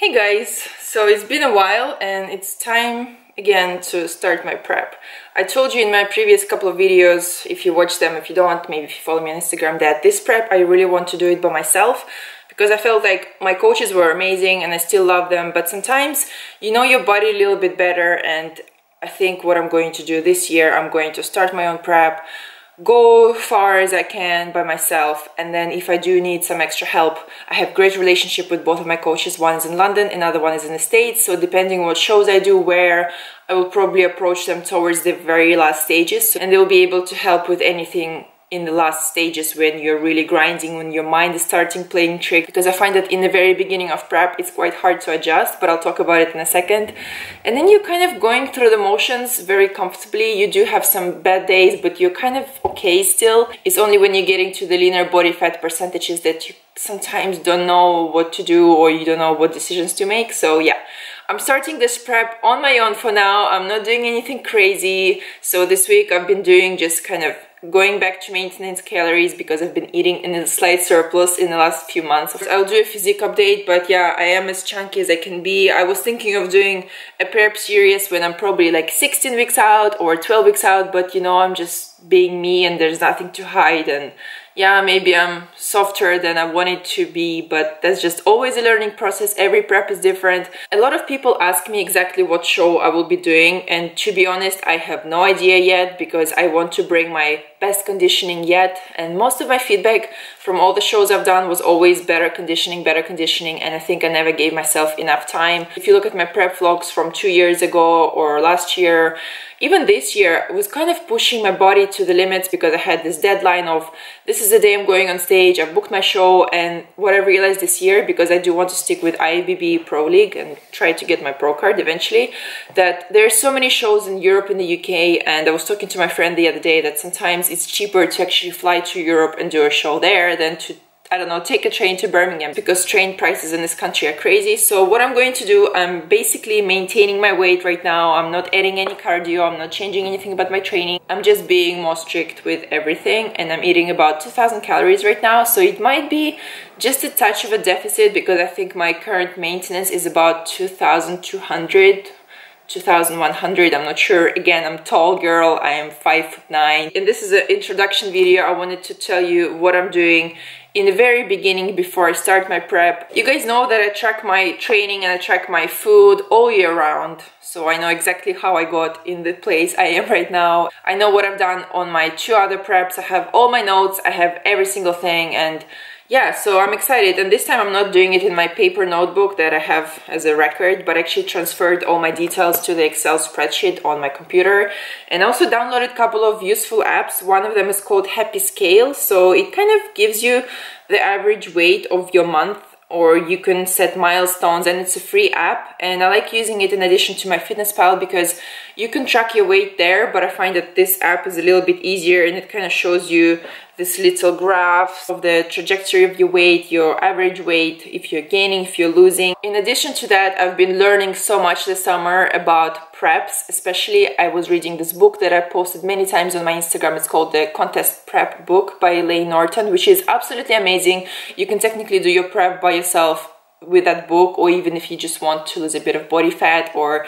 Hey guys, so it's been a while and it's time again to start my prep. I told you in my previous couple of videos, if you watch them, if you don't, maybe if you follow me on Instagram, that this prep I really want to do it by myself because I felt like my coaches were amazing and I still love them, but sometimes you know your body a little bit better, and I think what I'm going to do this year, I'm going to start my own prep, go far as I can by myself, and then if I do need some extra help, I have great relationship with both of my coaches. One is in London, another one is in the States, so depending on what shows I do where, I will probably approach them towards the very last stages, and they'll be able to help with anything in the last stages when you're really grinding, when your mind is starting playing tricks, because I find that in the very beginning of prep it's quite hard to adjust, but I'll talk about it in a second. And then you're kind of going through the motions very comfortably. You do have some bad days, but you're kind of okay still. It's only when you're getting to the leaner body fat percentages that you sometimes don't know what to do, or you don't know what decisions to make. So yeah, I'm starting this prep on my own for now. I'm not doing anything crazy. So this week I've been doing just kind of going back to maintenance calories because I've been eating in a slight surplus in the last few months. I'll do a physique update, but yeah, I am as chunky as I can be. I was thinking of doing a prep series when I'm probably like 16 weeks out or 12 weeks out, but you know, I'm just being me and there's nothing to hide, and yeah, maybe I'm softer than I wanted to be, but that's just always a learning process. Every prep is different. A lot of people ask me exactly what show I will be doing, and to be honest, I have no idea yet because I want to bring my best conditioning yet, and most of my feedback from all the shows I've done was always better conditioning, and I think I never gave myself enough time. If you look at my prep vlogs from 2 years ago or last year, even this year, I was kind of pushing my body to the limits because I had this deadline of this is the day I'm going on stage, I've booked my show. And what I realized this year, because I do want to stick with IFBB Pro League and try to get my pro card eventually, that there's so many shows in Europe and the UK, and I was talking to my friend the other day that sometimes it's cheaper to actually fly to Europe and do a show there than to, I don't know, take a train to Birmingham, because train prices in this country are crazy. So what I'm going to do, I'm basically maintaining my weight right now. I'm not adding any cardio, I'm not changing anything about my training. I'm just being more strict with everything, and I'm eating about 2000 calories right now. So it might be just a touch of a deficit because I think my current maintenance is about 2200, 2100, I'm not sure. Again, I'm a tall girl, I am 5'9", and this is an introduction video. I wanted to tell you what I'm doing in the very beginning before I start my prep. You guys know that I track my training and I track my food all year round, so I know exactly how I got in the place I am right now. I know what I've done on my 2 other preps. I have all my notes, I have every single thing, and yeah, so I'm excited. And this time I'm not doing it in my paper notebook that I have as a record, but actually transferred all my details to the Excel spreadsheet on my computer, and also downloaded a couple of useful apps. One of them is called Happy Scale, so it kind of gives you the average weight of your month, or you can set milestones, and it's a free app, and I like using it in addition to my MyFitnessPal because you can track your weight there, but I find that this app is a little bit easier, and it kind of shows you this little graph of the trajectory of your weight, your average weight, if you're gaining, if you're losing. In addition to that, I've been learning so much this summer about preps. Especially, I was reading this book that I posted many times on my Instagram. It's called the Contest Prep Book by Elaine Norton, which is absolutely amazing. You can technically do your prep by yourself with that book, or even if you just want to lose a bit of body fat, or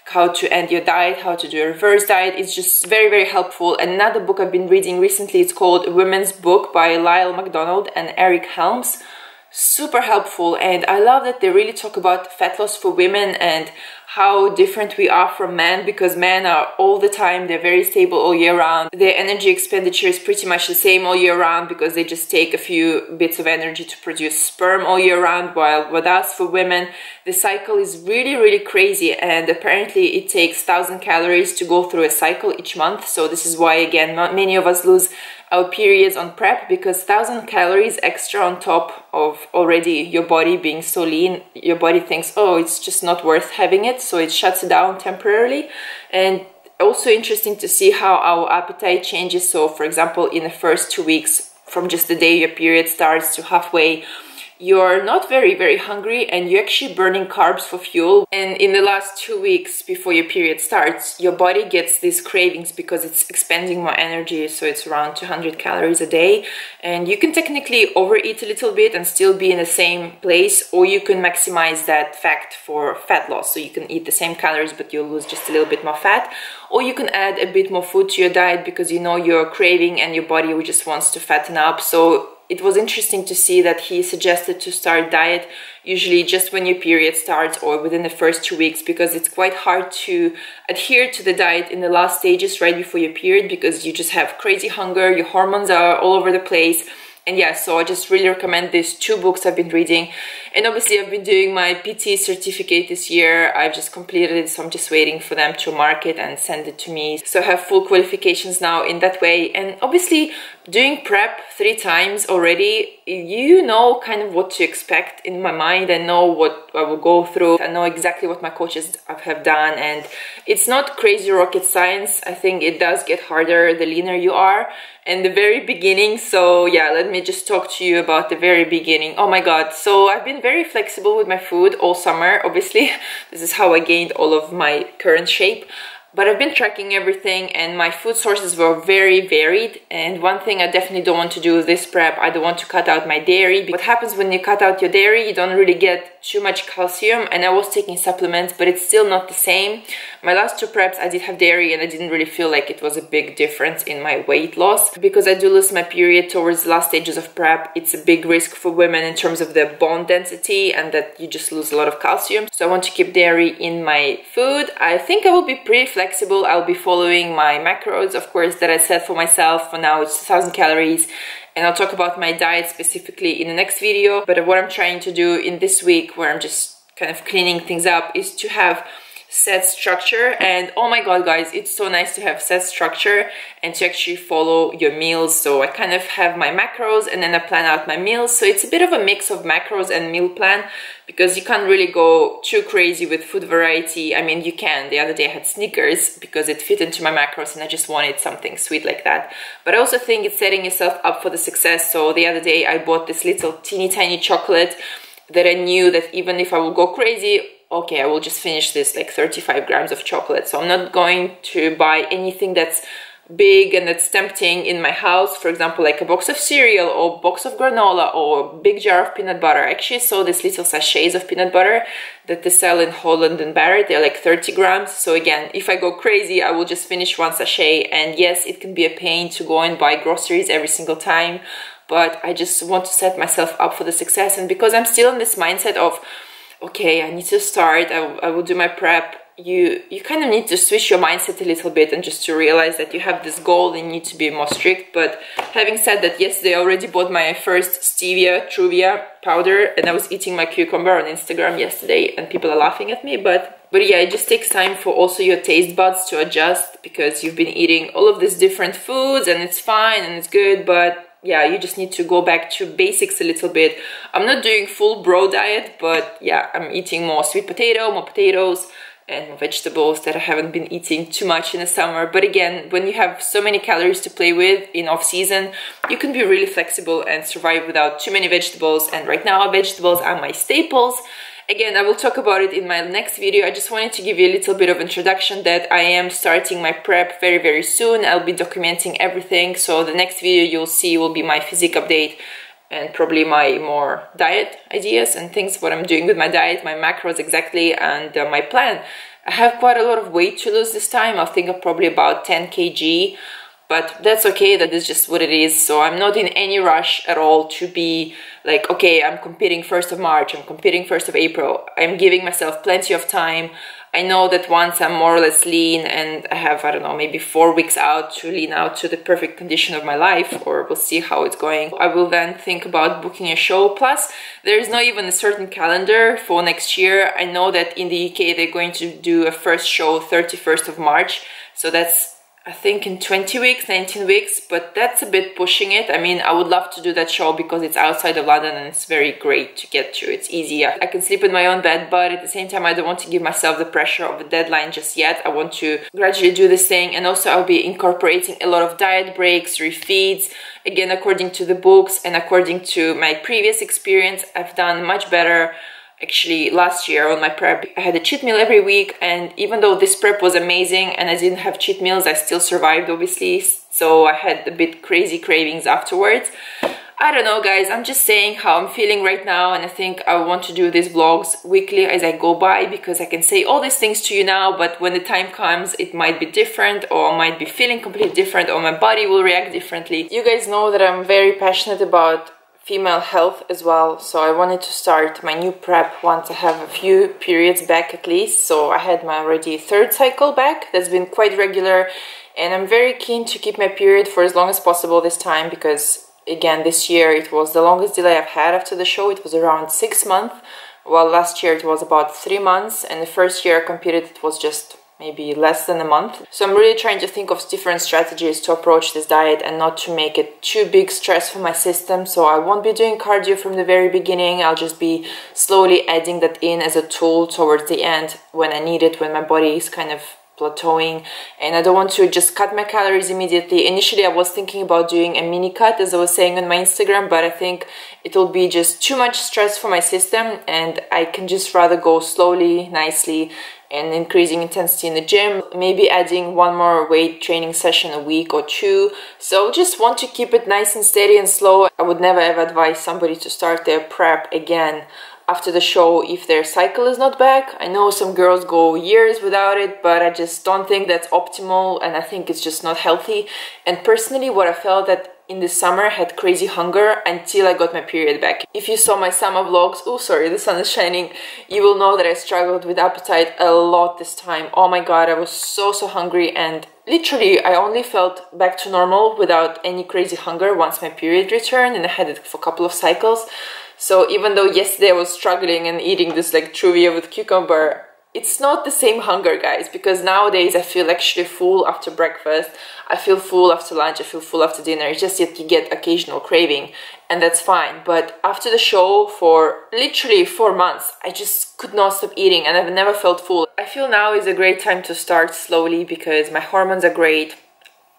how to end your diet, how to do a reverse diet. It's just very, very helpful. Another book I've been reading recently, it's called Women's Book by Lyle McDonald and Eric Helms. Super helpful, and I love that they really talk about fat loss for women and how different we are from men, because men are all the time, they're very stable all year round. Their energy expenditure is pretty much the same all year round because they just take a few bits of energy to produce sperm all year round, while with us, for women, the cycle is really, really crazy, and apparently it takes 1000 calories to go through a cycle each month. So this is why, again, not many of us lose our periods on prep, because 1000 calories extra on top of already your body being so lean, your body thinks, oh, it's just not worth having it, so it shuts it down temporarily. And also interesting to see how our appetite changes. So for example, in the first 2 weeks, from just the day your period starts to halfway, you're not very hungry and you're actually burning carbs for fuel. And in the last 2 weeks before your period starts, your body gets these cravings because it's expending more energy, so it's around 200 calories a day. And you can technically overeat a little bit and still be in the same place, or you can maximize that fact for fat loss, so you can eat the same calories but you'll lose just a little bit more fat, or you can add a bit more food to your diet because you know you're craving and your body just wants to fatten up. So it was interesting to see that he suggested to start diet usually just when your period starts or within the first 2 weeks, because it's quite hard to adhere to the diet in the last stages right before your period, because you just have crazy hunger, your hormones are all over the place. And yeah, so I just really recommend these 2 books I've been reading. And obviously I've been doing my PT certificate this year. I've just completed it, so I'm just waiting for them to mark it and send it to me. So I have full qualifications now in that way. And obviously doing prep 3 times already, you know kind of what to expect. In my mind, I know what I will go through. I know exactly what my coaches have done, and it's not crazy rocket science. I think it does get harder the leaner you are. And the very beginning, so yeah, let me just talk to you about the very beginning. Oh my god, so I've been very flexible with my food all summer, obviously. This is how I gained all of my current shape. But I've been tracking everything and my food sources were very varied. And one thing I definitely don't want to do with this prep, I don't want to cut out my dairy. What happens when you cut out your dairy, you don't really get too much calcium. And I was taking supplements, but it's still not the same. My last 2 preps, I did have dairy and I didn't really feel like it was a big difference in my weight loss. Because I do lose my period towards the last stages of prep, it's a big risk for women in terms of the bone density and that you just lose a lot of calcium. So I want to keep dairy in my food. I think I will be pretty flexible. I'll be following my macros, of course, that I set for myself. For now, it's 1,000 calories. And I'll talk about my diet specifically in the next video. But what I'm trying to do in this week, where I'm just kind of cleaning things up, is to have set structure. And oh my god, guys, it's so nice to have set structure and to actually follow your meals. So I kind of have my macros and then I plan out my meals. So it's a bit of a mix of macros and meal plan, because you can't really go too crazy with food variety. I mean, you can. The other day I had Snickers because it fit into my macros and I just wanted something sweet like that. But I also think it's setting yourself up for the success. So the other day I bought this little teeny tiny chocolate that I knew that even if I will go crazy, okay, I will just finish this like 35 grams of chocolate. So I'm not going to buy anything that's big and that's tempting in my house. For example, like a box of cereal or box of granola or a big jar of peanut butter. I actually saw these little sachets of peanut butter that they sell in Holland and Barrett. They're like 30 grams. So again, if I go crazy, I will just finish 1 sachet. And yes, it can be a pain to go and buy groceries every single time, but I just want to set myself up for the success. And because I'm still in this mindset of, okay, I need to start, I will do my prep, you kind of need to switch your mindset a little bit and just to realize that you have this goal and you need to be more strict. But having said that, yesterday I already bought my first stevia truvia powder and I was eating my cucumber on Instagram yesterday and people are laughing at me, but yeah, it just takes time for also your taste buds to adjust, because you've been eating all of these different foods and it's fine and it's good, but yeah, you just need to go back to basics a little bit. I'm not doing full bro diet, but yeah, I'm eating more sweet potato, more potatoes, and more vegetables that I haven't been eating too much in the summer. But again, when you have so many calories to play with in off season, you can be really flexible and survive without too many vegetables. And right now, vegetables are my staples. Again, I will talk about it in my next video. I just wanted to give you a little bit of introduction that I am starting my prep very soon. I'll be documenting everything. So the next video you'll see will be my physique update and probably my more diet ideas and things, what I'm doing with my diet, my macros exactly, and my plan. I have quite a lot of weight to lose this time. I think of probably about 10 kg. But that's okay, that is just what it is. So I'm not in any rush at all to be like, okay, I'm competing 1st of March, I'm competing 1st of April. I'm giving myself plenty of time. I know that once I'm more or less lean and I have, I don't know, maybe 4 weeks out to lean out to the perfect condition of my life, or we'll see how it's going, I will then think about booking a show. Plus, there is not even a certain calendar for next year. I know that in the UK they're going to do a first show 31st of March. So that's I think in 20 weeks, 19 weeks, but that's a bit pushing it. I mean, I would love to do that show because it's outside of London and it's very great to get to. It's easy. I can sleep in my own bed, but at the same time, I don't want to give myself the pressure of a deadline just yet. I want to gradually do this thing, and also I'll be incorporating a lot of diet breaks, refeeds. Again, according to the books and according to my previous experience, I've done much better. Actually, last year on my prep, I had a cheat meal every week, and even though this prep was amazing and I didn't have cheat meals, I still survived, obviously, so I had a bit crazy cravings afterwards. I don't know, guys, I'm just saying how I'm feeling right now, and I think I want to do these vlogs weekly as I go by, because I can say all these things to you now, but when the time comes, it might be different, or I might be feeling completely different, or my body will react differently. You guys know that I'm very passionate about female health as well, so I wanted to start my new prep once I have a few periods back at least. So I had my already third cycle back. That's been quite regular, and I'm very keen to keep my period for as long as possible this time, because again, this year it was the longest delay I've had after the show. It was around 6 months, while last year it was about 3 months, and the first year I competed it was just maybe less than a month. So I'm really trying to think of different strategies to approach this diet and not to make it too big stress for my system. So I won't be doing cardio from the very beginning. I'll just be slowly adding that in as a tool towards the end when I need it, when my body is kind of plateauing, and I don't want to just cut my calories immediately. Initially I was thinking about doing a mini cut, as I was saying on my Instagram, but I think it will be just too much stress for my system, and I can just rather go slowly, nicely, and increasing intensity in the gym, maybe adding one more weight training session a week or 2. So just want to keep it nice and steady and slow. I would never ever advise somebody to start their prep again after the show if their cycle is not back. I know some girls go years without it, but I just don't think that's optimal, and I think it's just not healthy. And personally, what I felt that in the summer I had crazy hunger until I got my period back. If you saw my summer vlogs, oh sorry, the sun is shining, you will know that I struggled with appetite a lot this time. Oh my god, I was so hungry, and literally I only felt back to normal without any crazy hunger once my period returned, and I had it for a couple of cycles. So even though yesterday I was struggling and eating this like truvia with cucumber, it's not the same hunger, guys, because nowadays I feel actually full after breakfast, I feel full after lunch, I feel full after dinner. It's just that you get occasional craving, and that's fine. But after the show, for literally 4 months, I just could not stop eating, and I've never felt full. I feel now is a great time to start slowly because my hormones are great.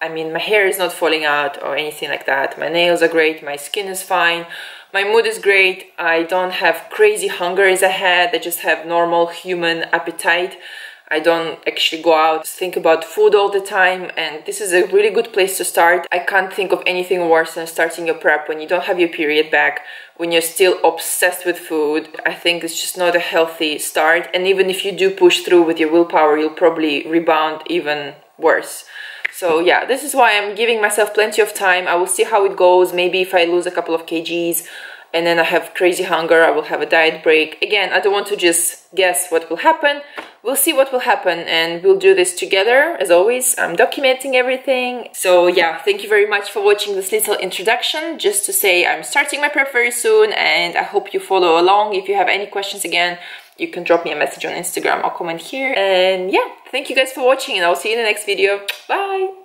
I mean, my hair is not falling out or anything like that. My nails are great, my skin is fine. My mood is great. I don't have crazy hunger as I had. I just have normal human appetite. I don't actually go out, think about food all the time, and this is a really good place to start. I can't think of anything worse than starting your prep when you don't have your period back, when you're still obsessed with food. I think it's just not a healthy start, and even if you do push through with your willpower, you'll probably rebound even worse. So yeah, this is why I'm giving myself plenty of time. I will see how it goes. Maybe if I lose a couple of kgs and then I have crazy hunger, I will have a diet break. Again, I don't want to just guess what will happen. We'll see what will happen, and we'll do this together. As always, I'm documenting everything. So yeah, thank you very much for watching this little introduction. Just to say I'm starting my prep very soon, and I hope you follow along. If you have any questions again, you can drop me a message on Instagram or comment here. And yeah, thank you guys for watching, and I'll see you in the next video. Bye!